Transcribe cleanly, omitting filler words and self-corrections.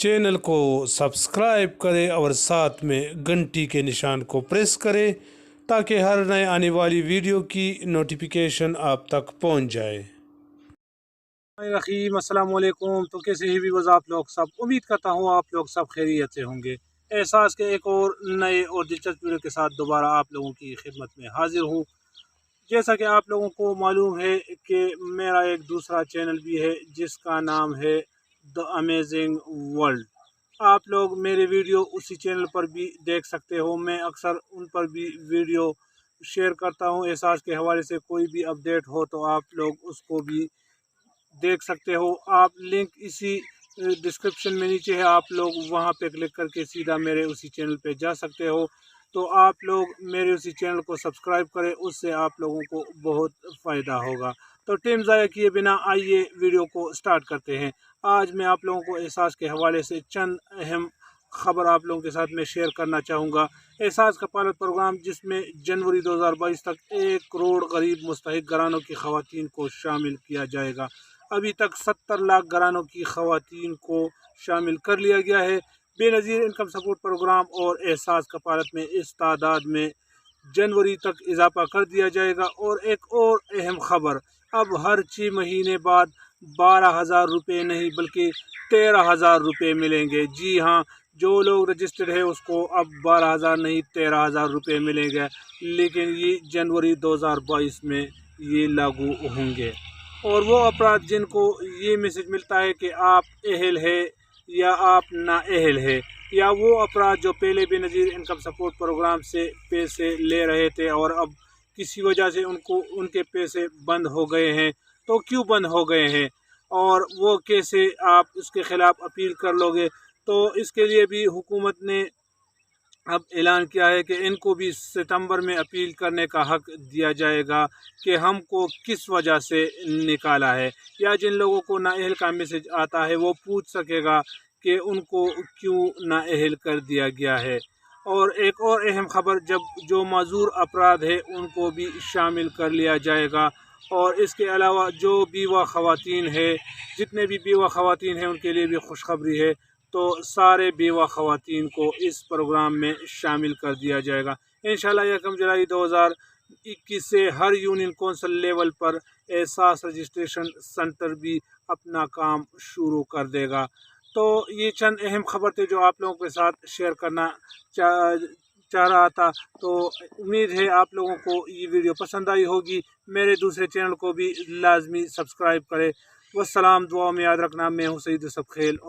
Channel को subscribe करें और साथ में घंटी के निशान को प्रेस करें ताकि हर नए आने वाली वीडियो की नोटिफिकेशन आप तक पहुंच जाए। रहीम अस्सलाम वालेकुम। तो कैसे ही भी आप लोग सब, उम्मीद करता हूँ आप लोग सब खैरियत से होंगे। एहसास के एक और नए और दिलचस्प वीडियो के साथ दोबारा आप लोगों की खिदमत में हाजिर हूँ। जैसा कि आप लोगों को मालूम है कि मेरा एक दूसरा चैनल भी है जिसका नाम है द अमेजिंग वर्ल्ड। आप लोग मेरे वीडियो उसी चैनल पर भी देख सकते हो। मैं अक्सर उन पर भी वीडियो शेयर करता हूँ। एहसास के हवाले से कोई भी अपडेट हो तो आप लोग उसको भी देख सकते हो। आप लिंक इसी डिस्क्रिप्शन में नीचे है, आप लोग वहां पे क्लिक करके सीधा मेरे उसी चैनल पे जा सकते हो। तो आप लोग मेरे उसी चैनल को सब्सक्राइब करें, उससे आप लोगों को बहुत फ़ायदा होगा। तो टाइम ज़ाया किए बिना आइए वीडियो को स्टार्ट करते हैं। आज मैं आप लोगों को एहसास के हवाले से चंद अहम खबर आप लोगों के साथ में शेयर करना चाहूँगा। एहसास का पायलट प्रोग्राम जिसमें जनवरी 2022 तक 1 करोड़ गरीब मुस्तहिक घरानों की ख़वातीन को शामिल किया जाएगा। अभी तक 70 लाख घरानों की ख़वातीन को शामिल कर लिया गया है। बेनज़ीर इनकम सपोर्ट प्रोग्राम और एहसास कफालत में इस तादाद में जनवरी तक इजाफा कर दिया जाएगा। और एक और अहम खबर, अब हर 6 महीने बाद 12,000 रुपये नहीं बल्कि 13,000 रुपये मिलेंगे। जी हाँ, जो लोग रजिस्टर्ड है उसको अब 12,000 नहीं 13,000 रुपये मिलेंगे। लेकिन ये जनवरी 2022 में ये लागू होंगे। और वो अपराध जिनको ये मैसेज मिलता है कि आप अहल है या आप नाअहल है, या वो अपराध जो पहले बेनज़ीर इनकम सपोर्ट प्रोग्राम से पैसे ले रहे थे और अब किसी वजह से उनको उनके पैसे बंद हो गए हैं, तो क्यों बंद हो गए हैं और वो कैसे आप उसके ख़िलाफ़ अपील कर लोगे। तो इसके लिए भी हुकूमत ने अब ऐलान किया है कि इनको भी सितंबर में अपील करने का हक दिया जाएगा कि हमको किस वजह से निकाला है, या जिन लोगों को नाअहल का मैसेज आता है वो पूछ सकेगा कि उनको क्यों नाअहल कर दिया गया है। और एक और अहम खबर, जब जो माजूर अपराध है उनको भी शामिल कर लिया जाएगा। और इसके अलावा जो बीवा ख़वातीन है, जितने भी बीवा ख़वातीन हैं उनके लिए भी खुशखबरी है। तो सारे बेवा ख़वातीन को इस प्रोग्राम में शामिल कर दिया जाएगा इंशाल्लाह। 1 जुलाई 2021 से हर यूनियन कौंसिल लेवल पर एहसास रजिस्ट्रेशन सेंटर भी अपना काम शुरू कर देगा। तो ये चंद अहम खबर थे जो आप लोगों के साथ शेयर करना चाह रहा था। तो उम्मीद है आप लोगों को ये वीडियो पसंद आई होगी। मेरे दूसरे चैनल को भी लाजमी सब्सक्राइब करें। वस्सलाम, दुआ में याद रखना। मैं हूँ सईद यूसुफ खेल।